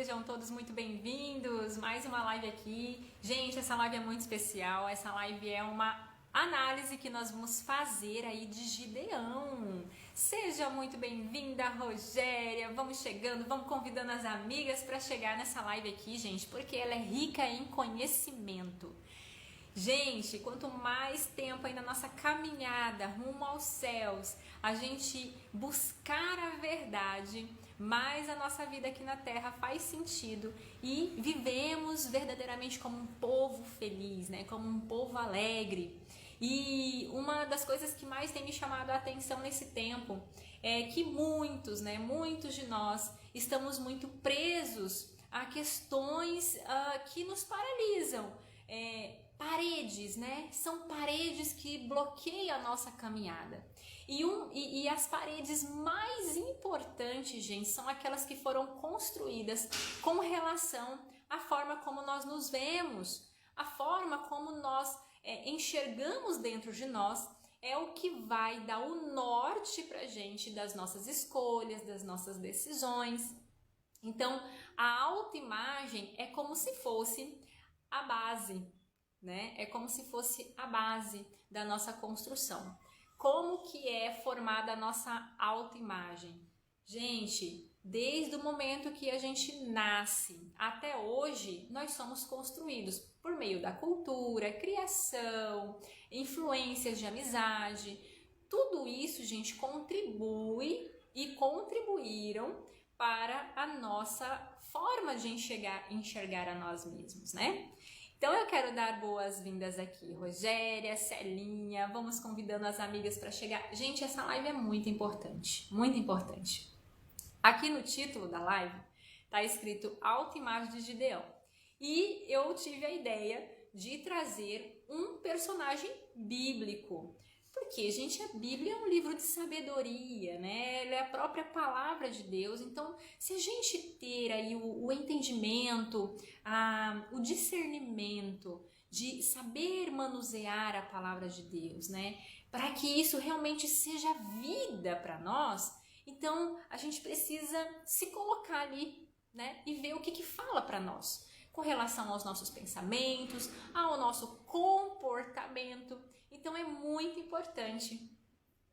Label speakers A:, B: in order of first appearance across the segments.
A: sejam todos muito bem-vindos. Mais uma live aqui. Gente, essa live é muito especial. Essa live é uma análise que nós vamos fazer aí de Gideão. Seja muito bem-vinda, Rogéria. Vamos chegando, vamos convidando as amigas para chegar nessa live aqui, gente, porque ela é rica em conhecimento. Gente, quanto mais tempo aí na nossa caminhada rumo aos céus, a gente buscar a verdade, mais a nossa vida aqui na Terra faz sentido e vivemos verdadeiramente como um povo feliz, né? Como um povo alegre. E uma das coisas que mais tem me chamado a atenção nesse tempo é que muitos de nós estamos muito presos a questões que nos paralisam. Paredes, né? São paredes que bloqueiam a nossa caminhada. E as paredes mais importantes, gente, são aquelas que foram construídas com relação à forma como nós nos vemos, a forma como nós enxergamos dentro de nós, é o que vai dar o norte pra gente das nossas escolhas, das nossas decisões. Então, a autoimagem é como se fosse a base, né? É como se fosse a base da nossa construção. Como que é formada a nossa autoimagem? Gente, desde o momento que a gente nasce até hoje, nós somos construídos por meio da cultura, criação, influências de amizade. Tudo isso, gente, contribui e contribuíram para a nossa forma de enxergar a nós mesmos, né? Então eu quero dar boas-vindas aqui, Rogéria, Celinha, vamos convidando as amigas para chegar. Gente, essa live é muito importante, muito importante. Aqui no título da live está escrito Autoimagem de Gideão. E eu tive a ideia de trazer um personagem bíblico. Porque, gente, a Bíblia é um livro de sabedoria, né? Ela é a própria palavra de Deus. Então, se a gente ter aí o entendimento, o discernimento de saber manusear a palavra de Deus, né? Para que isso realmente seja vida para nós, então a gente precisa se colocar ali, né? E ver o que fala para nós com relação aos nossos pensamentos, ao nosso comportamento. Então é muito importante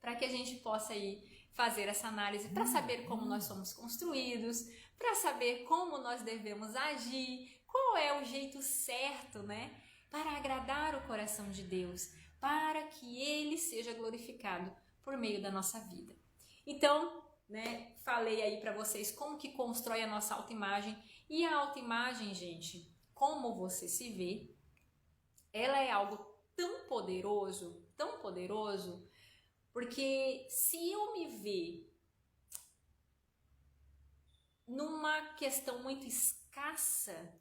A: para que a gente possa aí fazer essa análise, para saber como nós somos construídos, para saber como nós devemos agir, qual é o jeito certo, né, para agradar o coração de Deus, para que Ele seja glorificado por meio da nossa vida. Então, né, falei aí para vocês como que constrói a nossa autoimagem. E a autoimagem, gente, como você se vê, ela é algo tão poderoso, porque se eu me ver numa questão muito escassa,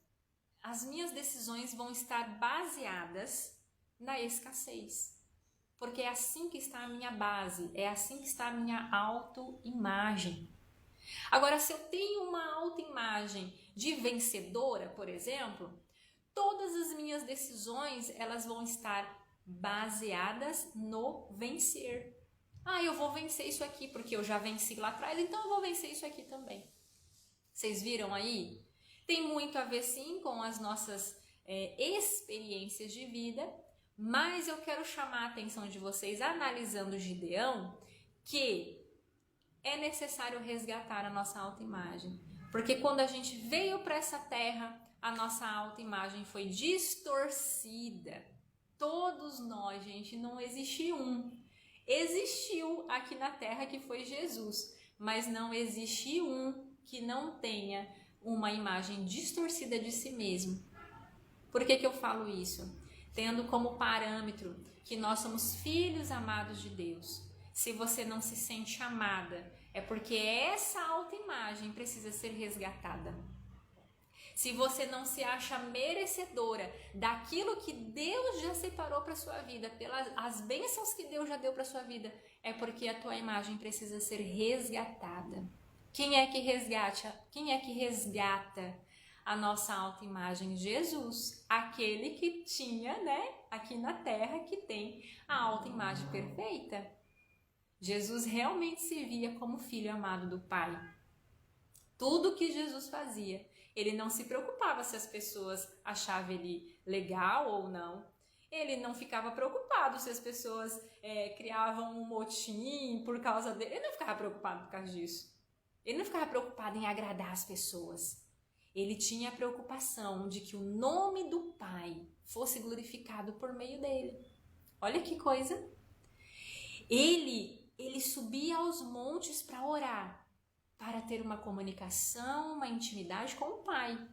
A: as minhas decisões vão estar baseadas na escassez. Porque é assim que está a minha base, é assim que está a minha autoimagem. Agora, se eu tenho uma autoimagem de vencedora, por exemplo, todas as minhas decisões, elas vão estar baseadas no vencer. Eu vou vencer isso aqui porque eu já venci lá atrás, então eu vou vencer isso aqui também. Vocês viram aí? Tem muito a ver sim com as nossas experiências de vida, mas eu quero chamar a atenção de vocês, analisando Gideão, que é necessário resgatar a nossa autoimagem. Porque quando a gente veio para essa terra, a nossa autoimagem foi distorcida. Todos nós, gente, não existe um. Existiu aqui na terra que foi Jesus, mas não existe um que não tenha uma imagem distorcida de si mesmo. Por que eu falo isso? Tendo como parâmetro que nós somos filhos amados de Deus. Se você não se sente amada, é porque essa autoimagem precisa ser resgatada. Se você não se acha merecedora daquilo que Deus já separou para sua vida, pelas bênçãos que Deus já deu para sua vida, é porque a tua imagem precisa ser resgatada. Quem é que resgata a nossa autoimagem? Jesus, aquele que tinha, né, aqui na terra, que tem a autoimagem perfeita. Jesus realmente se via como filho amado do Pai. Tudo que Jesus fazia. Ele não se preocupava se as pessoas achavam ele legal ou não. Ele não ficava preocupado se as pessoas criavam um motim por causa dele. Ele não ficava preocupado por causa disso. Ele não ficava preocupado em agradar as pessoas. Ele tinha a preocupação de que o nome do Pai fosse glorificado por meio dele. Olha que coisa. Ele subia aos montes para orar, para ter uma comunicação, uma intimidade com o Pai.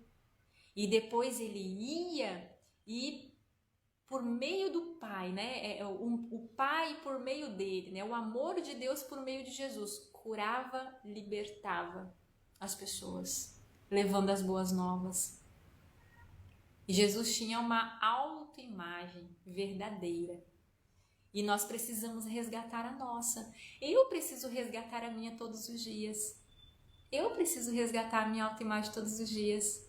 A: E depois ele ia e por meio do Pai, né? O Pai por meio dele, né? O amor de Deus por meio de Jesus curava, libertava as pessoas, levando as boas novas. E Jesus tinha uma autoimagem verdadeira. E nós precisamos resgatar a nossa. Eu preciso resgatar a minha todos os dias. Eu preciso resgatar a minha autoimagem todos os dias.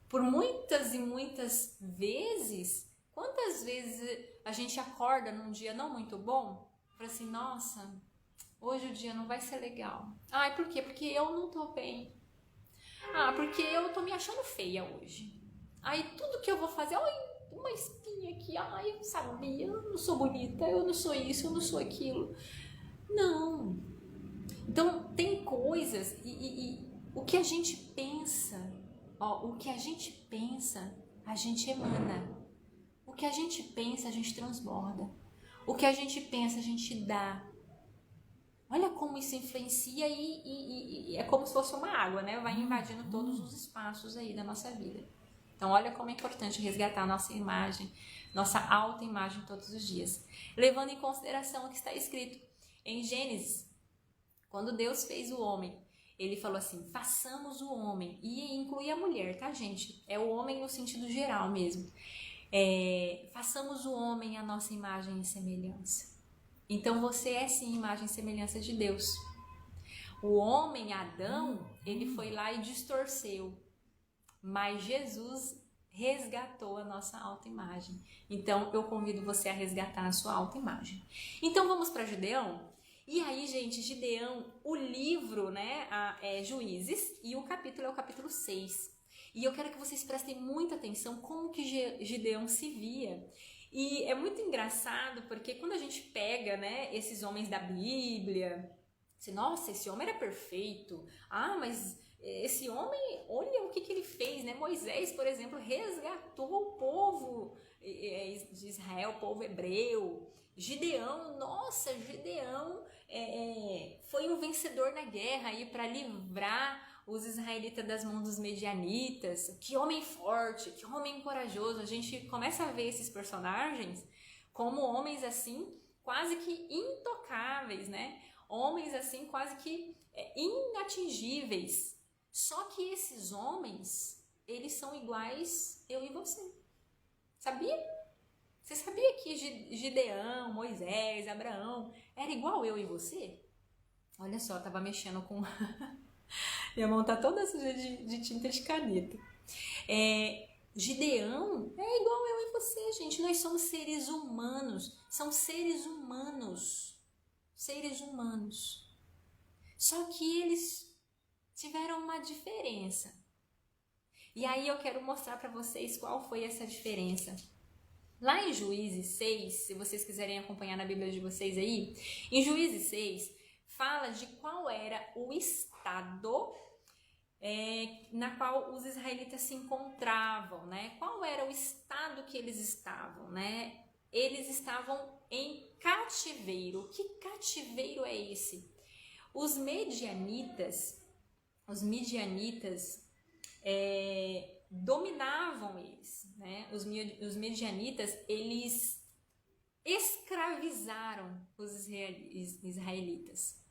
A: Por muitas e muitas vezes, quantas vezes a gente acorda num dia não muito bom? Fala assim, nossa, hoje o dia não vai ser legal. Ai, por quê? Porque eu não tô bem. Ah, porque eu tô me achando feia hoje. Aí tudo que eu vou fazer, ai, uma espinha aqui, ai, eu não sabia, eu não sou bonita, eu não sou isso, eu não sou aquilo. Não. Então, tem coisas e o que a gente pensa, o que a gente pensa, a gente emana. O que a gente pensa, a gente transborda. O que a gente pensa, a gente dá. Olha como isso influencia e é como se fosse uma água, né? Vai invadindo todos os espaços aí da nossa vida. Então, olha como é importante resgatar a nossa imagem, nossa autoimagem todos os dias. Levando em consideração o que está escrito em Gênesis. Quando Deus fez o homem, ele falou assim, façamos o homem. E inclui a mulher, tá, gente? É o homem no sentido geral mesmo. Façamos o homem a nossa imagem e semelhança. Então, você é sim imagem e semelhança de Deus. O homem, Adão, ele foi lá e distorceu. Mas Jesus resgatou a nossa autoimagem. Então, eu convido você a resgatar a sua autoimagem. Então, vamos para Gideão? E aí, gente, Gideão, o livro, né, é Juízes, e o capítulo é o capítulo 6. E eu quero que vocês prestem muita atenção como que Gideão se via. E é muito engraçado, porque quando a gente pega, né, esses homens da Bíblia, nossa, esse homem era perfeito. Ah, mas esse homem, olha o que ele fez, né? Moisés, por exemplo, resgatou o povo de Israel, o povo hebreu. Gideão, nossa, Gideão foi um vencedor na guerra aí para livrar os israelitas das mãos dos medianitas. Que homem forte, que homem corajoso. A gente começa a ver esses personagens como homens assim, quase que intocáveis, né? Homens assim, quase que inatingíveis. Só que esses homens, eles são iguais eu e você. Sabia? Você sabia que Gideão, Moisés, Abraão era igual eu e você? Olha só, eu tava mexendo com... Minha mão tá toda suja de tinta de caneta. Gideão é igual eu e você, gente. Nós somos seres humanos. São seres humanos. Seres humanos. Só que eles tiveram uma diferença. E aí eu quero mostrar para vocês qual foi essa diferença. Lá em Juízes 6, se vocês quiserem acompanhar na Bíblia de vocês aí, em Juízes 6, fala de qual era o estado na qual os israelitas se encontravam, né? Qual era o estado que eles estavam, né? Eles estavam em cativeiro. Que cativeiro é esse? Os midianitas dominavam eles, né? Os midianitas, eles escravizaram os israelitas.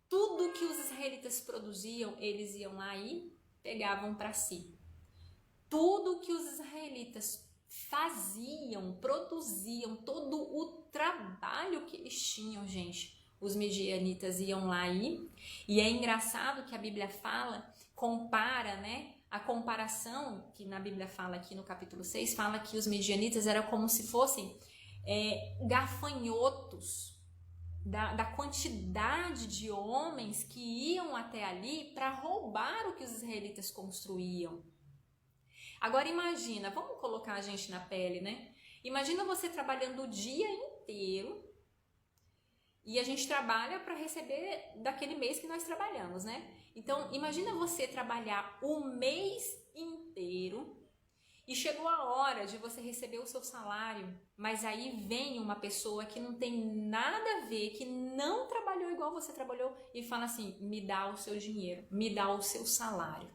A: Tudo que os israelitas produziam, eles iam lá e pegavam para si. Tudo que os israelitas faziam, produziam, todo o trabalho que eles tinham, gente, os midianitas iam lá e é engraçado que a Bíblia compara, né? A comparação que na Bíblia fala aqui no capítulo 6, fala que os midianitas eram como se fossem gafanhotos da quantidade de homens que iam até ali para roubar o que os israelitas construíam. Agora imagina, vamos colocar a gente na pele, né? Imagina você trabalhando o dia inteiro e a gente trabalha para receber daquele mês que nós trabalhamos, né? Então imagina você trabalhar o mês inteiro e chegou a hora de você receber o seu salário, mas aí vem uma pessoa que não tem nada a ver, que não trabalhou igual você trabalhou e fala assim, me dá o seu dinheiro, me dá o seu salário,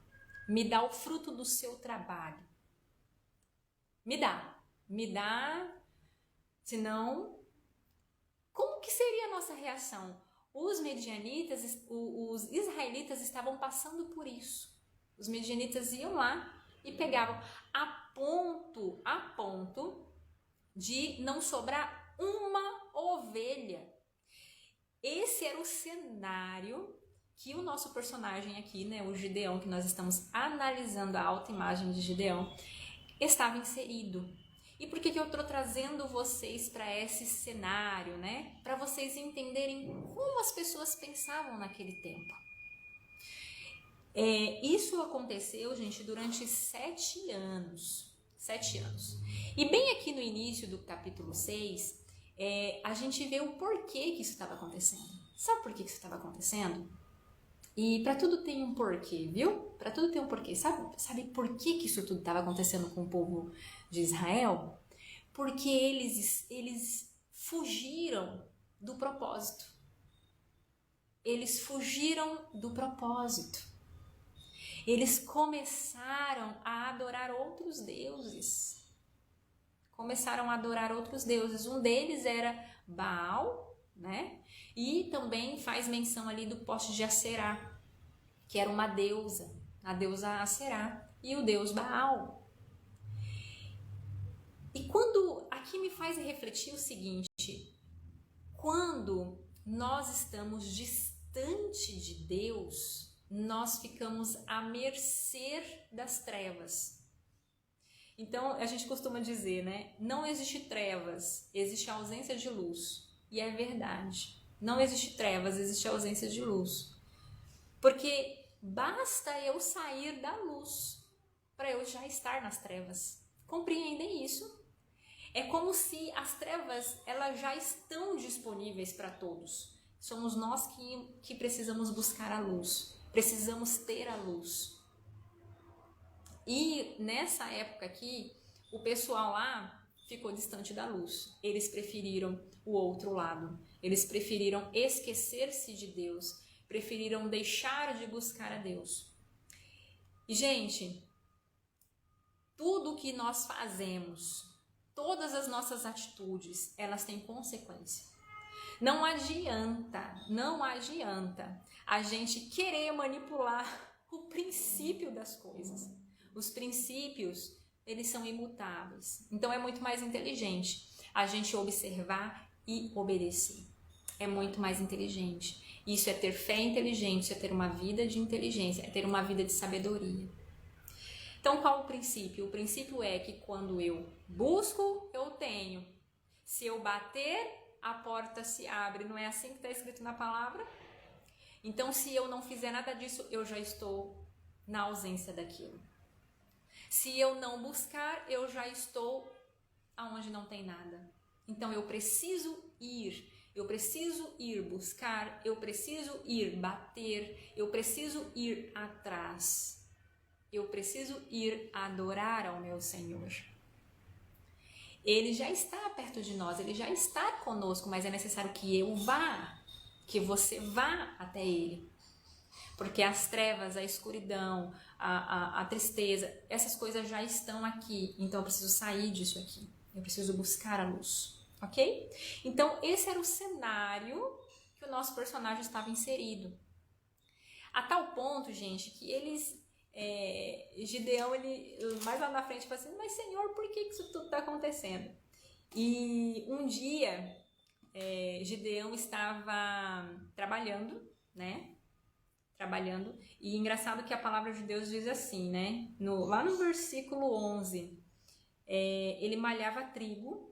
A: me dá o fruto do seu trabalho. Me dá, senão, como que seria a nossa reação? Os medianitas, os israelitas estavam passando por isso. Os medianitas iam lá e pegavam a ponto de não sobrar uma ovelha. Esse era o cenário que o nosso personagem aqui, né, o Gideão, que nós estamos analisando a autoimagem de Gideão, estava inserido. E por que eu estou trazendo vocês para esse cenário, né? Para vocês entenderem como as pessoas pensavam naquele tempo. Isso aconteceu, gente, durante 7 anos. 7 anos. E bem aqui no início do capítulo 6, a gente vê o porquê que isso estava acontecendo. Sabe por que isso estava acontecendo? E para tudo tem um porquê, viu? Para tudo tem um porquê. Sabe por que isso tudo estava acontecendo com o povo de Israel? Porque eles fugiram do propósito. Eles fugiram do propósito. Eles começaram a adorar outros deuses. Começaram a adorar outros deuses. Um deles era Baal, né? E também faz menção ali do poste de Aserá, que era uma deusa, a deusa Aserá e o deus Baal. E quando aqui me faz refletir o seguinte, quando nós estamos distante de Deus, nós ficamos à mercê das trevas. Então a gente costuma dizer, né? Não existe trevas, existe ausência de luz. E é verdade. Não existe trevas, existe ausência de luz. Porque basta eu sair da luz para eu já estar nas trevas. Compreendem isso? É como se as trevas elas já estão disponíveis para todos. Somos nós que precisamos buscar a luz. Precisamos ter a luz. E nessa época aqui, o pessoal lá ficou distante da luz. Eles preferiram o outro lado. Eles preferiram esquecer-se de Deus. Preferiram deixar de buscar a Deus. E, gente, tudo que nós fazemos, todas as nossas atitudes, elas têm consequência. Não adianta a gente querer manipular o princípio das coisas. Os princípios, eles são imutáveis. Então é muito mais inteligente a gente observar e obedecer. É muito mais inteligente. Isso é ter fé inteligente, isso é ter uma vida de inteligência, é ter uma vida de sabedoria. Então qual o princípio? O princípio é que quando eu busco, eu tenho. Se eu bater, a porta se abre. Não é assim que está escrito na palavra? Então se eu não fizer nada disso, eu já estou na ausência daquilo. Se eu não buscar, eu já estou aonde não tem nada. Então eu preciso ir buscar, eu preciso ir bater, eu preciso ir atrás. Eu preciso ir adorar ao meu Senhor. Ele já está perto de nós, ele já está conosco, mas é necessário que eu vá, que você vá até ele. Porque as trevas, a escuridão, a tristeza, essas coisas já estão aqui. Então eu preciso sair disso aqui. Eu preciso buscar a luz. Ok? Então esse era o cenário que o nosso personagem estava inserido. A tal ponto, gente, que Gideão, ele mais lá na frente fala assim, mas Senhor, por que isso tudo está acontecendo? E um dia, Gideão estava trabalhando, né? E engraçado que a palavra de Deus diz assim, né? Lá no versículo 11, ele malhava trigo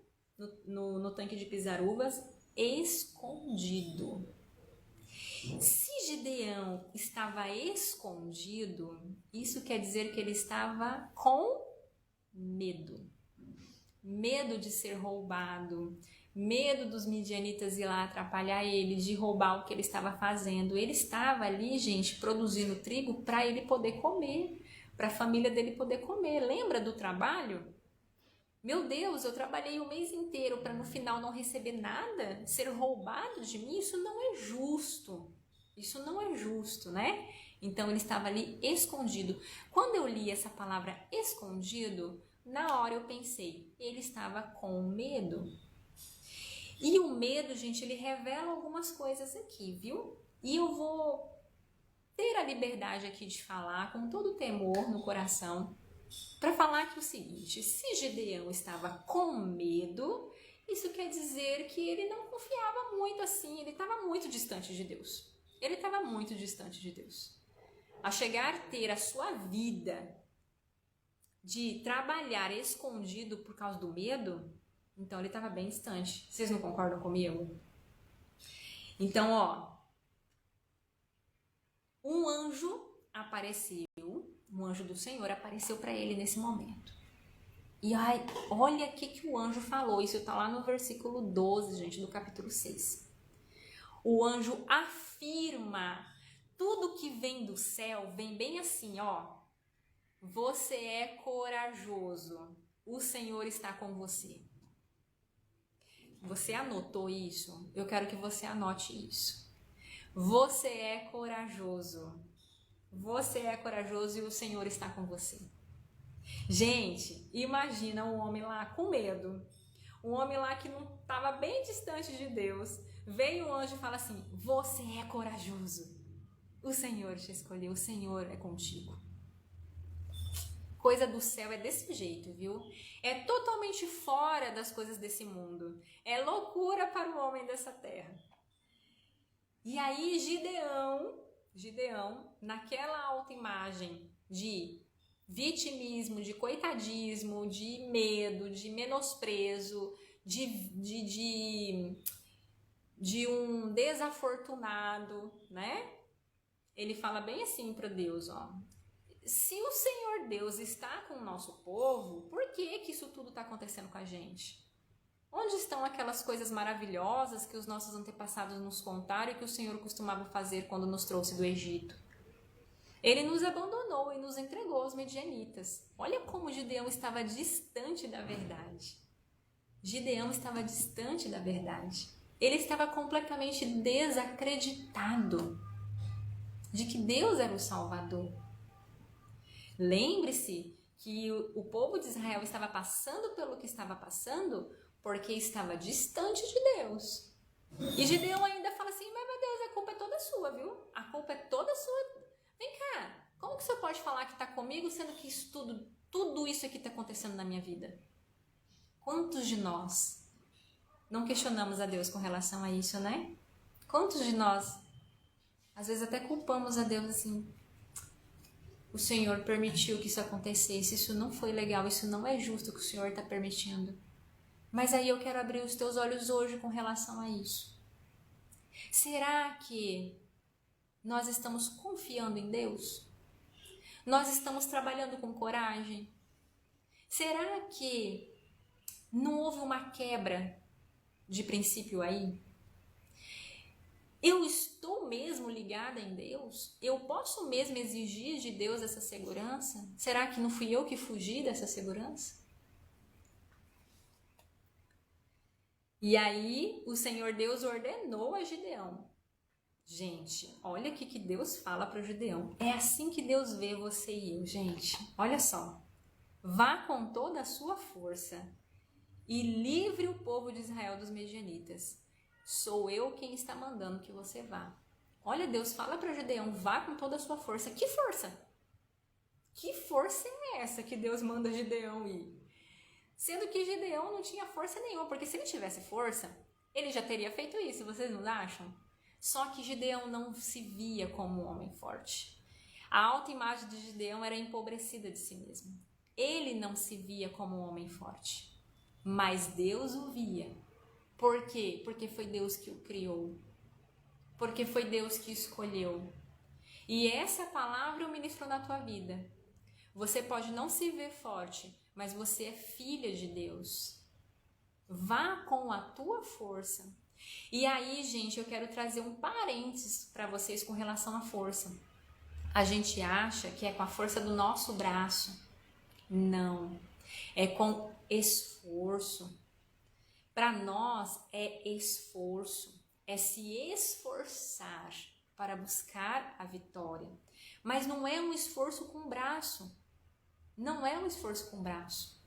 A: no tanque de pisar uvas escondido. Se Gideão estava escondido, isso quer dizer que ele estava com medo. Medo de ser roubado, medo dos midianitas ir lá atrapalhar ele, de roubar o que ele estava fazendo. Ele estava ali, gente, produzindo trigo para ele poder comer, para a família dele poder comer. Lembra do trabalho? Meu Deus, eu trabalhei o mês inteiro para no final não receber nada, ser roubado de mim, isso não é justo. Isso não é justo, né? Então ele estava ali escondido. Quando eu li essa palavra escondido, na hora eu pensei, ele estava com medo. E o medo, gente, ele revela algumas coisas aqui, viu? E eu vou ter a liberdade aqui de falar com todo o temor no coração, para falar aqui o seguinte: se Gideão estava com medo, isso quer dizer que ele não confiava muito assim, ele estava muito distante de Deus. Ele estava muito distante de Deus. A chegar a ter a sua vida de trabalhar escondido por causa do medo, então ele estava bem distante. Vocês não concordam comigo? Então, um anjo apareceu, um anjo do Senhor apareceu para ele nesse momento. E olha o que o anjo falou, isso está lá no versículo 12, gente, do capítulo 6. O anjo afirma, tudo que vem do céu vem bem assim, você é corajoso, o Senhor está com você. Você anotou isso? Eu quero que você anote isso. Você é corajoso. Você é corajoso e o Senhor está com você. Gente, imagina um homem lá com medo. Um homem lá que não estava bem distante de Deus. Vem um anjo e fala assim: você é corajoso. O Senhor te escolheu, o Senhor é contigo. Coisa do céu é desse jeito, viu? É totalmente fora das coisas desse mundo. É loucura para o homem dessa terra. E aí Gideão, naquela autoimagem de vitimismo, de coitadismo, de medo, de menosprezo, de um desafortunado, né? Ele fala bem assim para Deus, se o Senhor Deus está com o nosso povo, por que isso tudo está acontecendo com a gente? Onde estão aquelas coisas maravilhosas que os nossos antepassados nos contaram e que o Senhor costumava fazer quando nos trouxe do Egito? Ele nos abandonou e nos entregou aos medianitas. Olha como Gideão estava distante da verdade. Gideão estava distante da verdade. Ele estava completamente desacreditado de que Deus era o Salvador. Lembre-se que o povo de Israel estava passando pelo que estava passando porque estava distante de Deus. E Gideão ainda fala assim: mas meu Deus, a culpa é toda sua, viu? A culpa é toda sua. Vem cá, como que você pode falar que está comigo, sendo que tudo isso aqui está acontecendo na minha vida? Quantos de nós não questionamos a Deus com relação a isso, né? Quantos de nós, às vezes até culpamos a Deus assim: o Senhor permitiu que isso acontecesse, isso não foi legal, isso não é justo que o Senhor está permitindo. Mas aí eu quero abrir os teus olhos hoje com relação a isso. Será que nós estamos confiando em Deus? Nós estamos trabalhando com coragem? Será que não houve uma quebra de princípio aí? Eu estou mesmo ligada em Deus? Eu posso mesmo exigir de Deus essa segurança? Será que não fui eu que fugi dessa segurança? E aí o Senhor Deus ordenou a Gideão. Gente, olha o que Deus fala para o Gideão. É assim que Deus vê você e eu, gente. Olha só. Vá com toda a sua força e livre o povo de Israel dos medianitas. Sou eu quem está mandando que você vá. Olha, Deus fala para Gideão: vá com toda a sua força. Que força? Que força é essa que Deus manda Gideão ir? Sendo que Gideão não tinha força nenhuma, porque se ele tivesse força, ele já teria feito isso, vocês não acham? Só que Gideão não se via como um homem forte. A autoimagem de Gideão era empobrecida de si mesmo. Ele não se via como um homem forte, mas Deus o via. Por quê? Porque foi Deus que o criou. Porque foi Deus que escolheu. E essa palavra eu ministro na tua vida. Você pode não se ver forte, mas você é filha de Deus. Vá com a tua força. E aí, gente, eu quero trazer um parênteses para vocês com relação à força. A gente acha que é com a força do nosso braço. Não. É com esforço. Para nós é esforço. É se esforçar para buscar a vitória. Mas não é um esforço com o braço. Não é um esforço com o braço.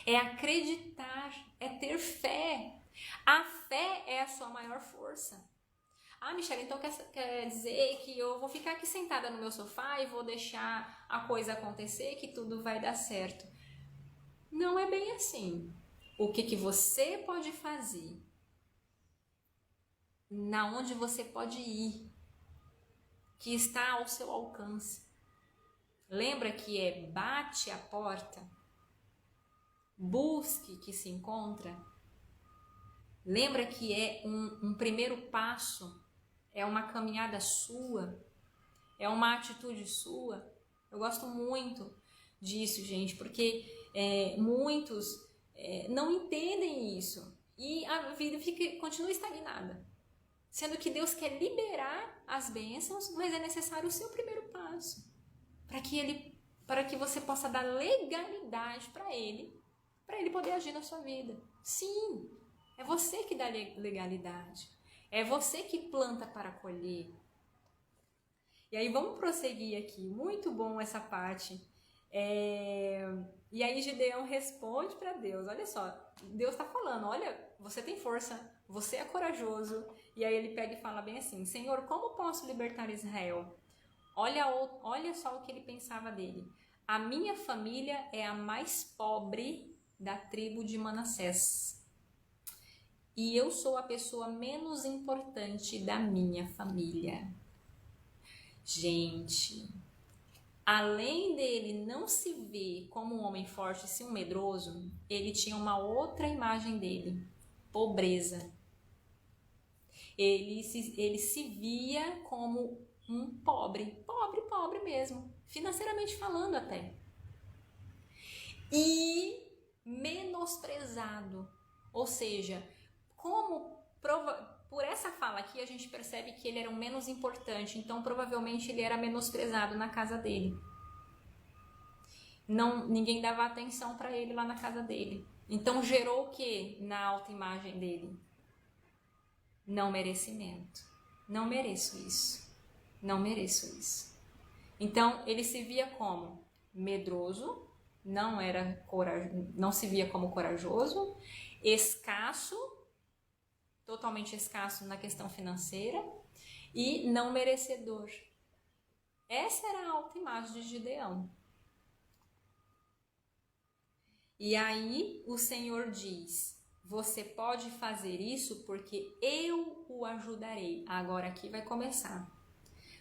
A: É acreditar, é ter fé. A fé é a sua maior força. Ah, Michelle, então quer dizer que eu vou ficar aqui sentada no meu sofá e vou deixar a coisa acontecer, que tudo vai dar certo. Não é bem assim. O que você pode fazer? Na onde você pode ir? Que está ao seu alcance. Lembra que é bate a porta, busque que se encontra. Lembra que é um primeiro passo, é uma caminhada sua, é uma atitude sua. Eu gosto muito disso, gente, porque muitos não entendem isso e a vida continua estagnada. Sendo que Deus quer liberar as bênçãos, mas é necessário o seu primeiro passo. Para que você possa dar legalidade para ele poder agir na sua vida. Sim, é você que dá legalidade. É você que planta para colher. E aí vamos prosseguir aqui. Muito bom essa parte. E aí Gideão responde para Deus. Olha só, Deus está falando, olha, você tem força, você é corajoso. E aí ele pega e fala bem assim, Senhor, como posso libertar Israel? Olha só o que ele pensava dele. A minha família é a mais pobre da tribo de Manassés. E eu sou a pessoa menos importante da minha família. Gente, além dele não se ver como um homem forte, sim um medroso, ele tinha uma outra imagem dele, pobreza. Ele se via como um pobre mesmo, financeiramente falando até. E menosprezado, ou seja, por essa fala aqui a gente percebe que ele era o menos importante, então provavelmente ele era menosprezado na casa dele. Ninguém dava atenção para ele lá na casa dele. Então gerou o que na autoimagem dele? Não merecimento. Não mereço isso. Não mereço isso. Então ele se via como medroso, não se via como corajoso, escasso, totalmente escasso na questão financeira e não merecedor. Essa era a autoimagem de Gideão. E aí o Senhor diz, você pode fazer isso porque eu o ajudarei. Agora aqui vai começar.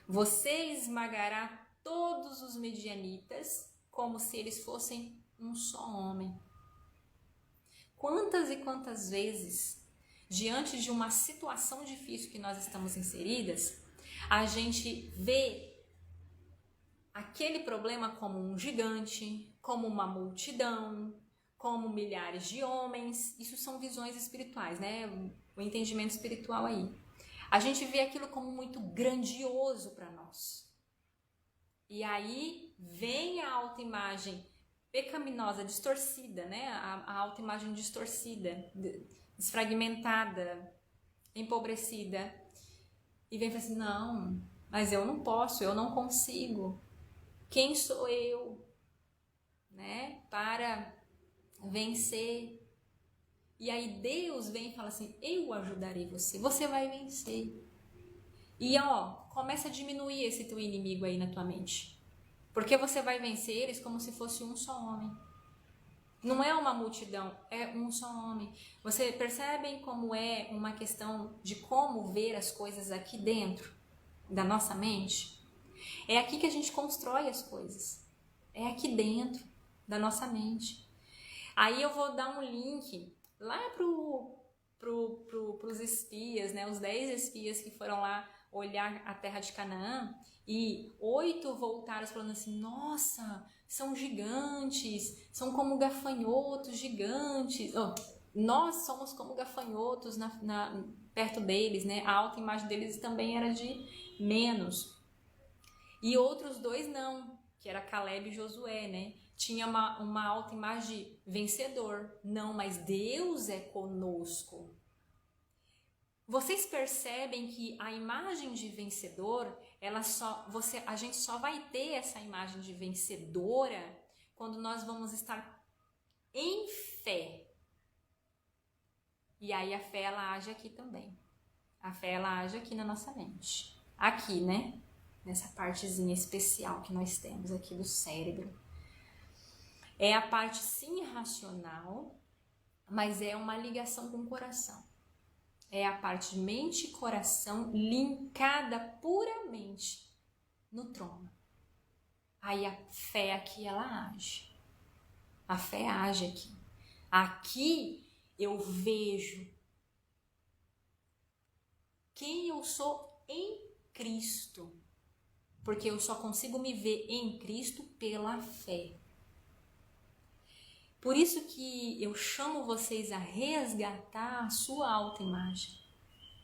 A: Você esmagará todos os medianitas como se eles fossem um só homem. Quantas e quantas vezes, diante de uma situação difícil que nós estamos inseridas, a gente vê aquele problema como um gigante, como uma multidão, como milhares de homens. Isso são visões espirituais, né? O entendimento espiritual aí. A gente vê aquilo como muito grandioso para nós. E aí vem a autoimagem pecaminosa, distorcida, né? A autoimagem distorcida, desfragmentada, empobrecida. E vem e fala assim, não, mas eu não posso, eu não consigo. Quem sou eu, né? Para vencer. E aí Deus vem e fala assim, eu ajudarei você, você vai vencer. E começa a diminuir esse teu inimigo aí na tua mente. Porque você vai vencer eles como se fosse um só homem. Não é uma multidão, é um só homem. Você percebem como é uma questão de como ver as coisas aqui dentro da nossa mente? É aqui que a gente constrói as coisas. É aqui dentro da nossa mente. Aí eu vou dar um link lá pro pros espias, né? Os 10 espias que foram lá olhar a terra de Canaã, e 8 voltaram falando assim, nossa, são gigantes, são como gafanhotos gigantes, nós somos como gafanhotos perto deles, né? A autoimagem deles também era de menos. E outros 2 não, que era Caleb e Josué, né? Tinha uma autoimagem de vencedor. Não, mas Deus é conosco. Vocês percebem que a imagem de vencedor, a gente só vai ter essa imagem de vencedora quando nós vamos estar em fé. E aí a fé, ela age aqui também. A fé, ela age aqui na nossa mente. Aqui, né? Nessa partezinha especial que nós temos aqui do cérebro. É a parte, sim, racional, mas é uma ligação com o coração. É a parte mente e coração linkada puramente no trono. Aí a fé aqui, ela age. A fé age aqui. Aqui eu vejo quem eu sou em Cristo. Porque eu só consigo me ver em Cristo pela fé. Por isso que eu chamo vocês a resgatar a sua autoimagem.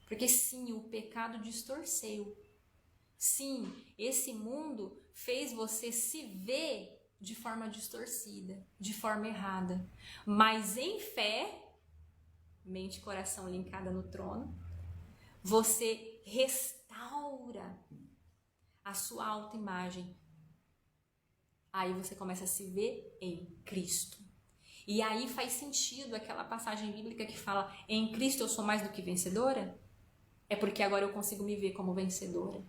A: Porque sim, o pecado distorceu. Sim, esse mundo fez você se ver de forma distorcida, de forma errada. Mas em fé, mente e coração linkada no trono, você restaura a sua autoimagem. Aí você começa a se ver em Cristo. E aí faz sentido aquela passagem bíblica que fala, em Cristo eu sou mais do que vencedora? É porque agora eu consigo me ver como vencedora.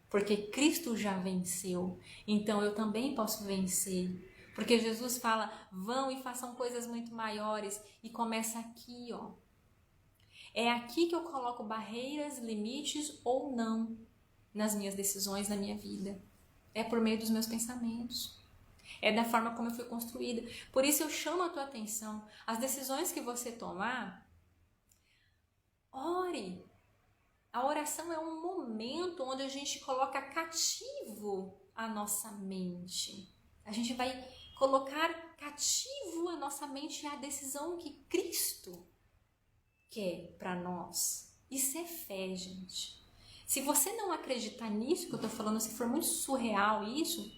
A: Porque Cristo já venceu, então eu também posso vencer. Porque Jesus fala, vão e façam coisas muito maiores. E começa aqui, ó. É aqui que eu coloco barreiras, limites ou não nas minhas decisões, na minha vida. É por meio dos meus pensamentos. É da forma como eu fui construída. Por isso eu chamo a tua atenção. As decisões que você tomar, ore. A oração é um momento onde a gente coloca cativo a nossa mente. A gente vai colocar cativo a nossa mente a decisão que Cristo quer para nós. Isso é fé, gente. Se você não acreditar nisso que eu tô falando, se for muito surreal isso,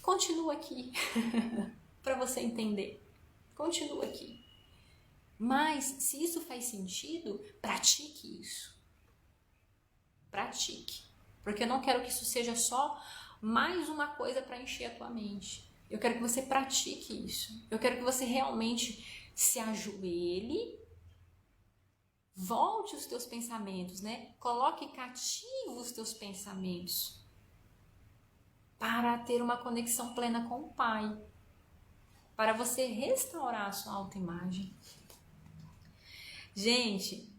A: continua aqui para você entender. Continua aqui. Mas se isso faz sentido, pratique isso. Pratique. Porque eu não quero que isso seja só mais uma coisa para encher a tua mente. Eu quero que você pratique isso. Eu quero que você realmente se ajoelhe, volte os teus pensamentos, né? Coloque cativo os teus pensamentos para ter uma conexão plena com o Pai. Para você restaurar a sua autoimagem. Gente,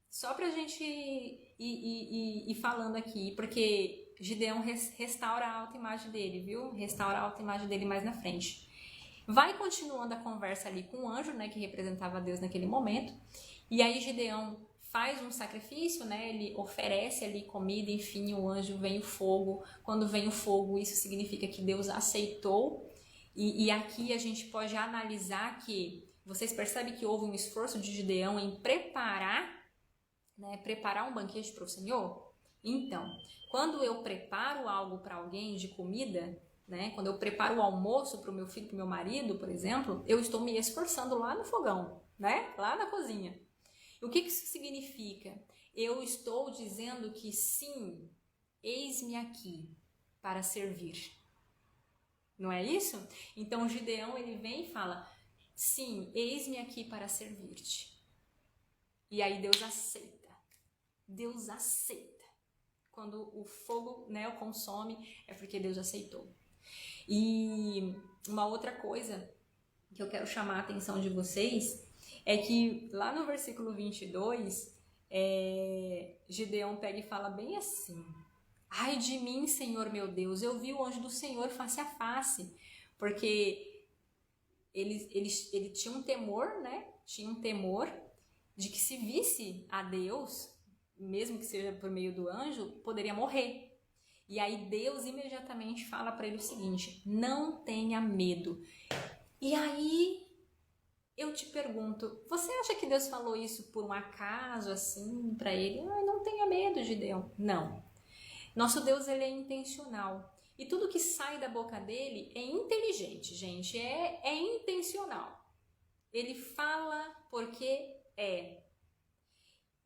A: só pra gente ir falando aqui, porque Gideão restaura a autoimagem dele, viu? Restaura a autoimagem dele mais na frente. Vai continuando a conversa ali com o anjo, né, que representava Deus naquele momento. E aí Gideão faz um sacrifício, né? Ele oferece ali comida, enfim, o anjo vem o fogo. Quando vem o fogo, isso significa que Deus aceitou. E aqui a gente pode analisar que vocês percebem que houve um esforço de Gideão em preparar um banquete para o Senhor? Então, quando eu preparo algo para alguém de comida, né? Quando eu preparo o almoço para o meu filho, para o meu marido, por exemplo, eu estou me esforçando lá no fogão, né? Lá na cozinha. O que isso significa? Eu estou dizendo que sim, eis-me aqui para servir. Não é isso? Então Gideão, ele vem e fala, sim, eis-me aqui para servir-te. E aí Deus aceita. Deus aceita. Quando o fogo, né, o consome, é porque Deus aceitou. E uma outra coisa que eu quero chamar a atenção de vocês é que lá no versículo 22, Gideão pega e fala bem assim, ai de mim, Senhor meu Deus, eu vi o anjo do Senhor face a face, porque ele tinha um temor, né, tinha um temor de que se visse a Deus, mesmo que seja por meio do anjo, poderia morrer. E aí Deus imediatamente fala para ele o seguinte: não tenha medo. E aí eu te pergunto, você acha que Deus falou isso por um acaso assim para ele? Não tenha medo, Gideão. Não. Nosso Deus, ele é intencional. E tudo que sai da boca dele é inteligente, gente. É intencional. Ele fala porque é.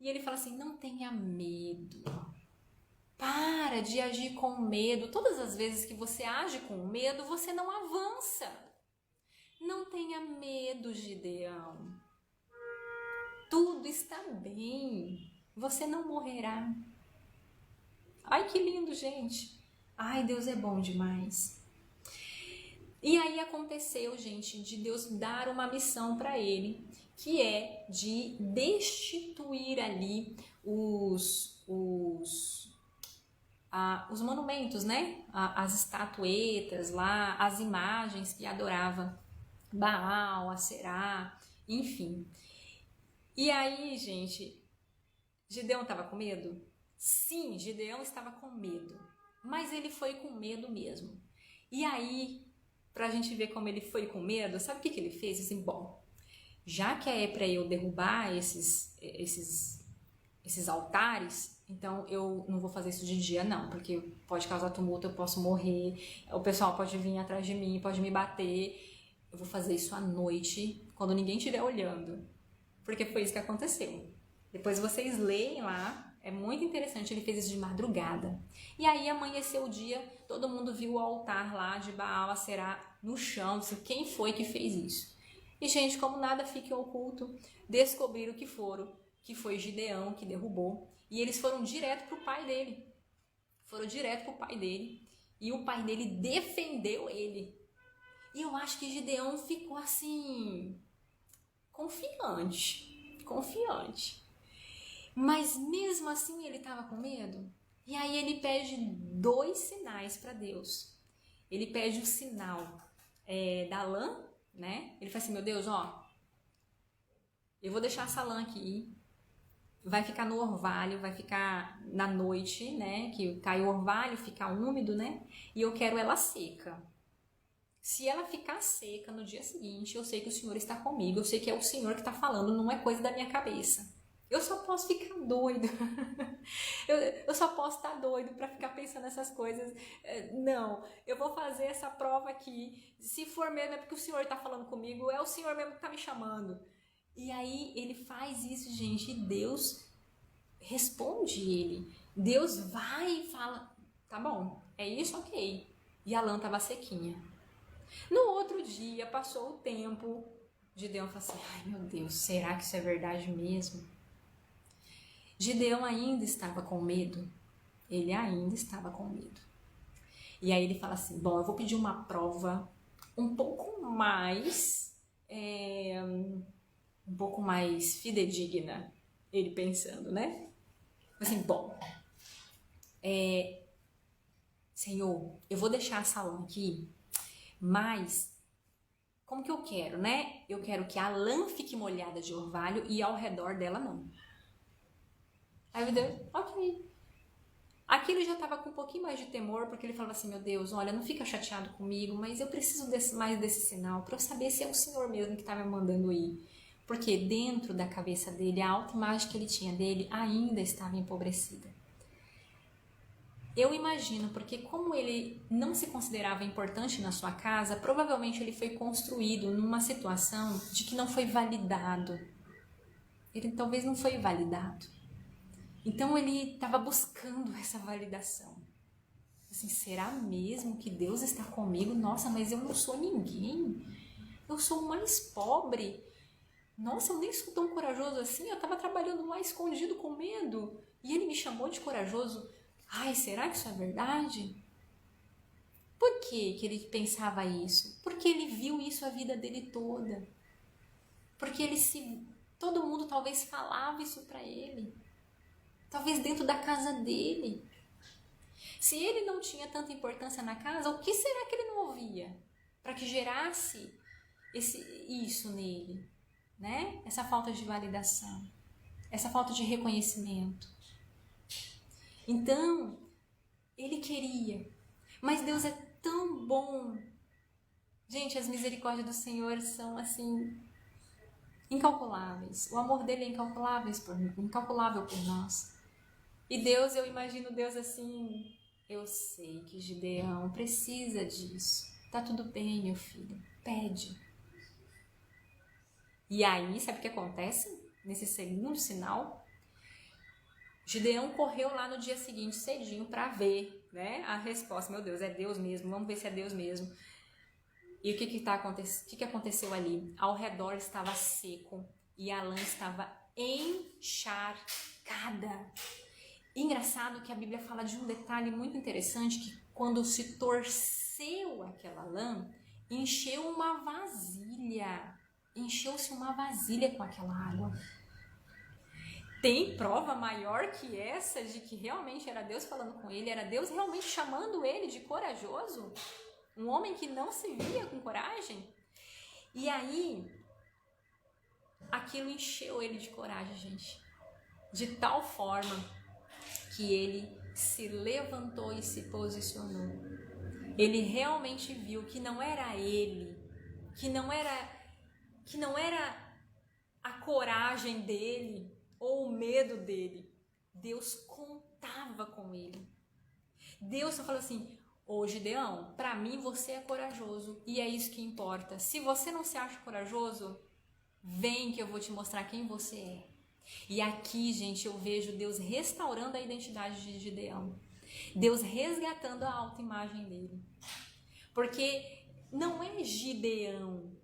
A: E ele fala assim: não tenha medo. Para de agir com medo. Todas as vezes que você age com medo, você não avança. Não tenha medo, Gideão. Tudo está bem. Você não morrerá. Ai, que lindo, gente. Ai, Deus é bom demais. E aí aconteceu, gente, de Deus dar uma missão para ele, que é de destituir ali os monumentos, né? As estatuetas lá, as imagens que adorava Baal, Aserá, enfim. E aí, gente, Gideão estava com medo? Sim, Gideão estava com medo, mas ele foi com medo mesmo. E aí, pra gente ver como ele foi com medo, sabe o que ele fez? Assim, bom, já que é para eu derrubar esses altares, então eu não vou fazer isso de dia não, porque pode causar tumulto, eu posso morrer, o pessoal pode vir atrás de mim, pode me bater. Eu vou fazer isso à noite, quando ninguém estiver olhando, porque foi isso que aconteceu. Depois vocês leem lá, é muito interessante, ele fez isso de madrugada. E aí amanheceu o dia, todo mundo viu o altar lá de Baal, Aserá, no chão, disse, quem foi que fez isso? E gente, como nada fique oculto, descobriram que foi Gideão que derrubou. E eles foram direto pro pai dele. E o pai dele defendeu ele. E eu acho que Gideão ficou assim, confiante. Mas mesmo assim ele estava com medo. E aí ele pede 2 sinais para Deus. Ele pede o sinal da lã, né? Ele fala assim, meu Deus, ó, eu vou deixar essa lã aqui, vai ficar no orvalho, vai ficar na noite, né? Que cai o orvalho, fica úmido, né? E eu quero ela seca. Se ela ficar seca no dia seguinte, eu sei que o Senhor está comigo, eu sei que é o Senhor que está falando, não é coisa da minha cabeça. Eu só posso ficar doido. eu só posso estar doido para ficar pensando nessas coisas. Não, eu vou fazer essa prova aqui. Se for mesmo é porque o Senhor está falando comigo, é o Senhor mesmo que está me chamando. E aí ele faz isso, gente, e Deus responde ele. Deus vai e fala, tá bom, é isso, ok. E a lã estava sequinha. No outro dia, passou o tempo, Gideão falou assim, ai meu Deus, será que isso é verdade mesmo? Gideão ainda estava com medo. Ele ainda estava com medo. E aí ele fala assim, bom, eu vou pedir uma prova um pouco mais fidedigna. Ele pensando, né? Assim, bom, Senhor, eu vou deixar essa lã aqui, mas como que eu quero, né? Eu quero que a lã fique molhada de orvalho e ao redor dela não. Aí o Deus, ok. Aqui ele já estava com um pouquinho mais de temor, porque ele falava assim, meu Deus, olha, não fica chateado comigo, mas eu preciso mais desse sinal para eu saber se é o Senhor mesmo que está me mandando ir. Porque dentro da cabeça dele, a autoimagem que ele tinha dele ainda estava empobrecida. Eu imagino, porque como ele não se considerava importante na sua casa, provavelmente ele foi construído numa situação de que não foi validado. Ele talvez não foi validado. Então ele estava buscando essa validação. Assim, será mesmo que Deus está comigo? Nossa, mas eu não sou ninguém. Eu sou o mais pobre. Nossa, eu nem sou tão corajoso assim. Eu estava trabalhando lá escondido com medo. E ele me chamou de corajoso. Ai, será que isso é verdade? Por que ele pensava isso? Porque ele viu isso a vida dele toda. Porque todo mundo talvez falava isso para ele. Talvez dentro da casa dele. Se ele não tinha tanta importância na casa, o que será que ele não ouvia? Para que gerasse isso nele? né? Essa falta de validação, essa falta de reconhecimento. Então, ele queria, mas Deus é tão bom. Gente, as misericórdias do Senhor são assim incalculáveis. O amor dele é incalculável por nós. E Deus, eu imagino Deus assim, eu sei que Gideão precisa disso. Tá tudo bem, meu filho, pede. E aí, sabe o que acontece? Nesse segundo sinal, Gideão correu lá no dia seguinte, cedinho, para ver, né, a resposta. Meu Deus, é Deus mesmo, vamos ver se é Deus mesmo. E o que aconteceu ali? Ao redor estava seco e a lã estava encharcada. Engraçado que a Bíblia fala de um detalhe muito interessante, que quando se torceu aquela lã, encheu-se uma vasilha com aquela água. Tem prova maior que essa de que realmente era Deus falando com ele, era Deus realmente chamando ele de corajoso? Um homem que não se via com coragem? E aí, aquilo encheu ele de coragem, gente. De tal forma que ele se levantou e se posicionou. Ele realmente viu que não era ele, que não era a coragem dele ou o medo dele. Deus contava com ele. Deus só falou assim: ô Gideão, pra mim você é corajoso e é isso que importa. Se você não se acha corajoso, vem que eu vou te mostrar quem você é. E aqui, gente, eu vejo Deus restaurando a identidade de Gideão. Deus resgatando a autoimagem dele. Porque não é Gideão,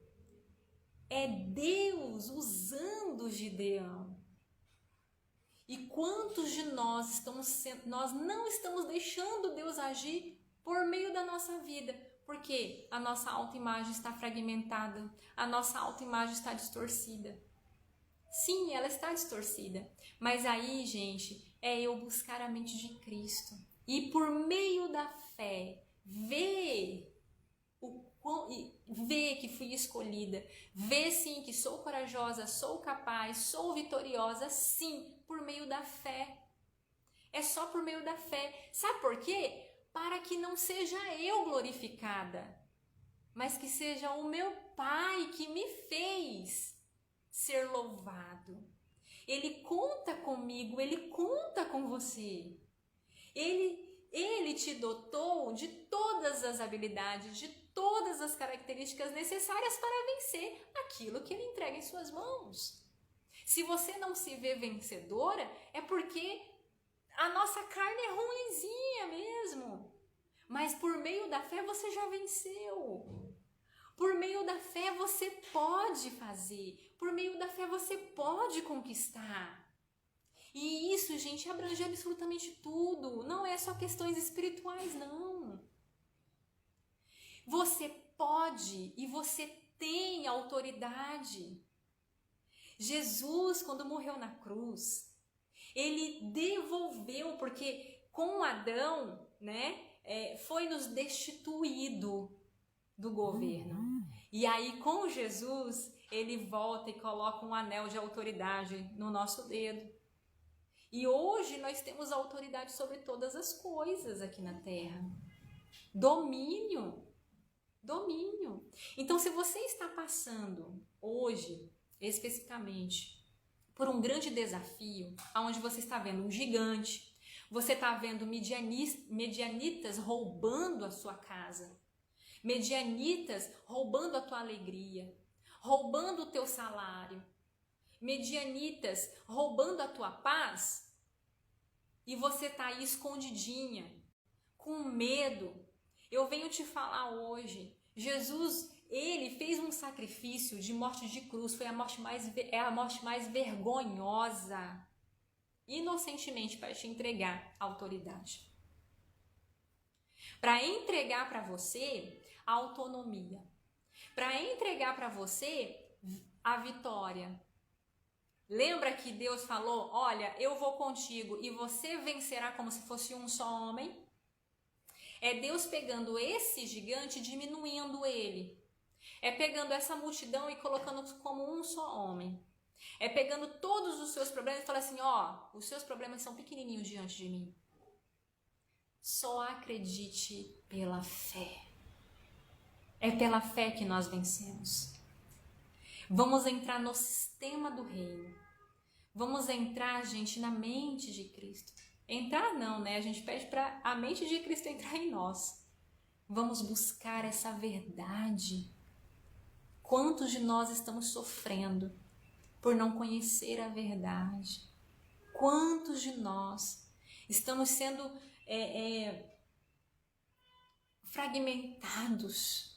A: é Deus usando Gideão. E quantos de nós nós não estamos deixando Deus agir por meio da nossa vida? Porque a nossa autoimagem está fragmentada, a nossa autoimagem está distorcida. Sim, ela está distorcida, mas aí, gente, é eu buscar a mente de Cristo e por meio da fé ver que fui escolhida, ver sim que sou corajosa, sou capaz, sou vitoriosa, sim, por meio da fé. É só por meio da fé. Sabe por quê? Para que não seja eu glorificada, mas que seja o meu Pai que me fez ser louvado. Ele conta comigo, ele conta com você. Ele te dotou de todas as habilidades, de todas as características necessárias para vencer aquilo que ele entrega em suas mãos. Se você não se vê vencedora, é porque a nossa carne é ruinzinha mesmo. Mas por meio da fé você já venceu. Por meio da fé você pode fazer. Por meio da fé você pode conquistar. E isso, gente, abrange absolutamente tudo. Não é só questões espirituais, não. Você pode e você tem autoridade. Jesus, quando morreu na cruz, ele devolveu, porque com Adão, né, foi nos destituído do governo. E aí com Jesus, ele volta e coloca um anel de autoridade no nosso dedo. E hoje nós temos autoridade sobre todas as coisas aqui na Terra. Domínio. Então, se você está passando hoje, especificamente, por um grande desafio, onde você está vendo um gigante, você está vendo medianitas roubando a sua casa, medianitas roubando a tua alegria, roubando o teu salário, medianitas roubando a tua paz, e você está aí escondidinha, com medo. Eu venho te falar hoje, Jesus, ele fez um sacrifício de morte de cruz, foi a morte mais vergonhosa, inocentemente, para te entregar a autoridade. Para entregar para você a autonomia, para entregar para você a vitória. Lembra que Deus falou: olha, eu vou contigo e você vencerá como se fosse um só homem? É Deus pegando esse gigante e diminuindo ele. É pegando essa multidão e colocando como um só homem. É pegando todos os seus problemas e falando assim, ó, os seus problemas são pequenininhos diante de mim. Só acredite pela fé. É pela fé que nós vencemos. Vamos entrar no sistema do reino. Vamos entrar, gente, na mente de Cristo. Entrar não, né? A gente pede para a mente de Cristo entrar em nós. Vamos buscar essa verdade. Quantos de nós estamos sofrendo por não conhecer a verdade? Quantos de nós estamos sendo fragmentados?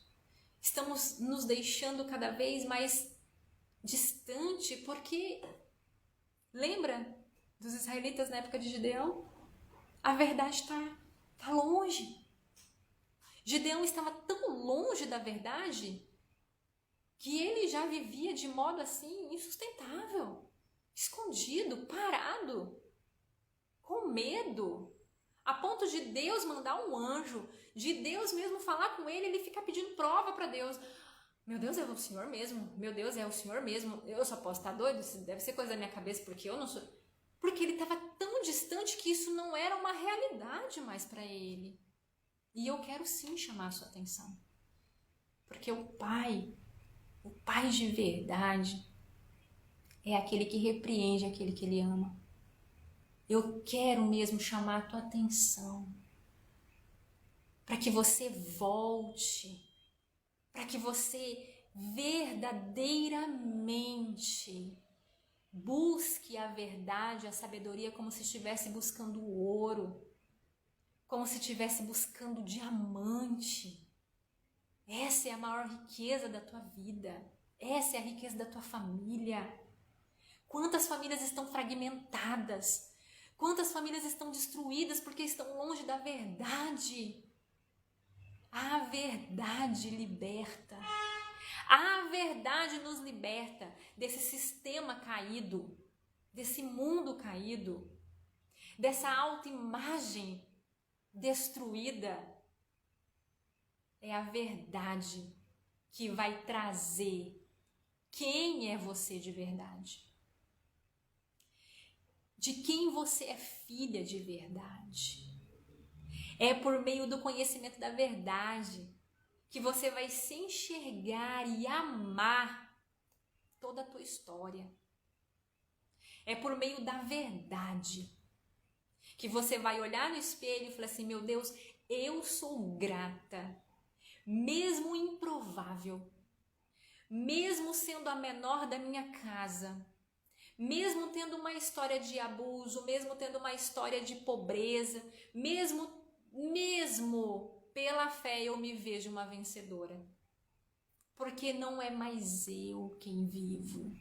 A: Estamos nos deixando cada vez mais distante porque, lembra dos israelitas na época de Gideão? A verdade está longe. Gideão estava tão longe da verdade que ele já vivia de modo assim insustentável, escondido, parado, com medo, a ponto de Deus mandar um anjo, de Deus mesmo falar com ele, ele fica pedindo prova para Deus. Meu Deus, é o Senhor mesmo? Meu Deus, é o Senhor mesmo? Eu só posso estar doido? Isso deve ser coisa da minha cabeça, porque eu não sou... Porque ele estava tão distante que isso não era uma realidade mais para ele. E eu quero sim chamar a sua atenção. Porque o Pai de verdade, é aquele que repreende aquele que ele ama. Eu quero mesmo chamar a tua atenção para que você volte, para que você verdadeiramente busque a verdade, a sabedoria como se estivesse buscando ouro, como se estivesse buscando diamante. Essa é a maior riqueza da tua vida. Essa é a riqueza da tua família. Quantas famílias estão fragmentadas? Quantas famílias estão destruídas porque estão longe da verdade? A verdade liberta. A verdade nos liberta desse sistema caído, desse mundo caído, dessa autoimagem destruída. É a verdade que vai trazer quem é você de verdade. De quem você é filha de verdade. É por meio do conhecimento da verdade que você vai se enxergar e amar toda a tua história. É por meio da verdade que você vai olhar no espelho e falar assim, meu Deus, eu sou grata. Mesmo improvável, mesmo sendo a menor da minha casa, mesmo tendo uma história de abuso, mesmo tendo uma história de pobreza, mesmo pela fé eu me vejo uma vencedora. Porque não é mais eu quem vivo.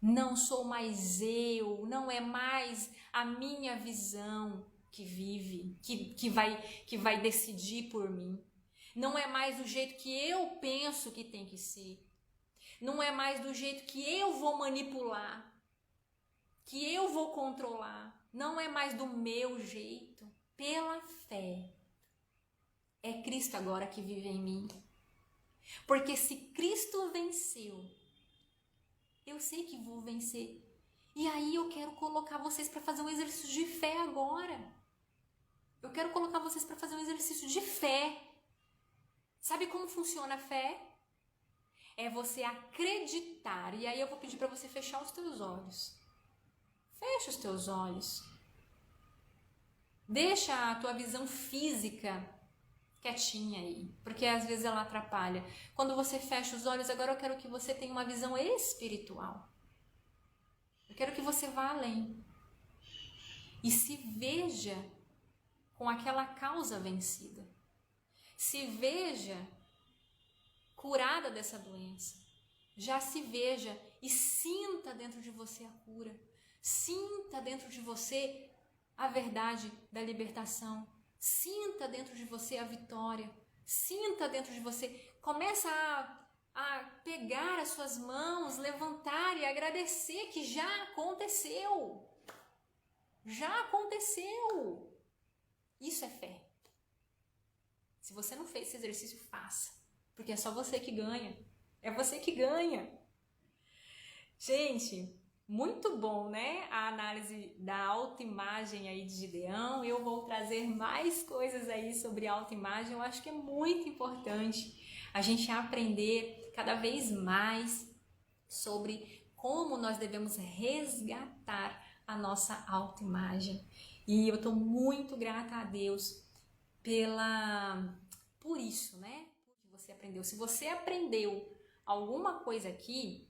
A: Não sou mais eu, não é mais a minha visão que vive, que vai decidir por mim. Não é mais do jeito que eu penso que tem que ser. Não é mais do jeito que eu vou manipular, que eu vou controlar. Não é mais do meu jeito. Pela fé. É Cristo agora que vive em mim. Porque se Cristo venceu, eu sei que vou vencer. E aí eu quero colocar vocês para fazer um exercício de fé agora. Eu quero colocar vocês para fazer um exercício de fé. Sabe como funciona a fé? É você acreditar. E aí eu vou pedir para você fechar os teus olhos. Fecha os teus olhos. Deixa a tua visão física quietinha aí, porque às vezes ela atrapalha. Quando você fecha os olhos, agora eu quero que você tenha uma visão espiritual. Eu quero que você vá além. E se veja com aquela causa vencida. Se veja curada dessa doença. Já se veja e sinta dentro de você a cura. Sinta dentro de você a verdade da libertação. Sinta dentro de você a vitória. Sinta dentro de você. Começa a pegar as suas mãos, levantar e agradecer que já aconteceu. Já aconteceu. Isso é fé. Se você não fez esse exercício, faça. porque é só você que ganha. É você que ganha. Gente, muito bom, né? A análise da autoimagem aí de Gideão. Eu vou trazer mais coisas aí sobre autoimagem. Eu acho que é muito importante a gente aprender cada vez mais sobre como nós devemos resgatar a nossa autoimagem. E eu tô muito grata a Deus por isso, né? Que você aprendeu. Se você aprendeu alguma coisa aqui,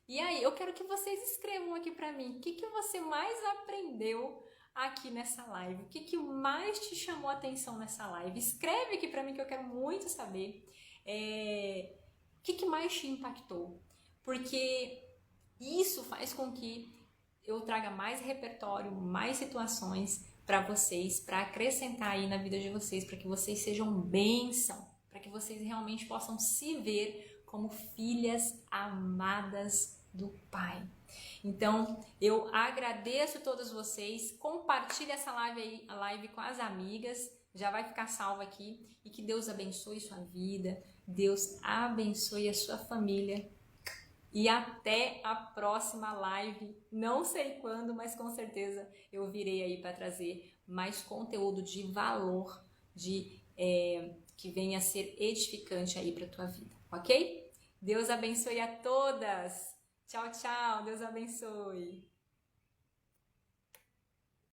A: e aí eu quero que vocês escrevam aqui pra mim, o que você mais aprendeu aqui nessa live? O que mais te chamou a atenção nessa live? Escreve aqui pra mim que eu quero muito saber. O que mais te impactou? Porque isso faz com que eu traga mais repertório, mais situações para vocês, para acrescentar aí na vida de vocês, para que vocês sejam bênção, para que vocês realmente possam se ver como filhas amadas do Pai. Então, eu agradeço a todos vocês, compartilhe essa live aí, a live com as amigas, já vai ficar salva aqui, e que Deus abençoe sua vida, Deus abençoe a sua família. E até a próxima live, não sei quando, mas com certeza eu virei aí para trazer mais conteúdo de valor, que venha a ser edificante aí para tua vida, ok? Deus abençoe a todas! Tchau, tchau! Deus abençoe!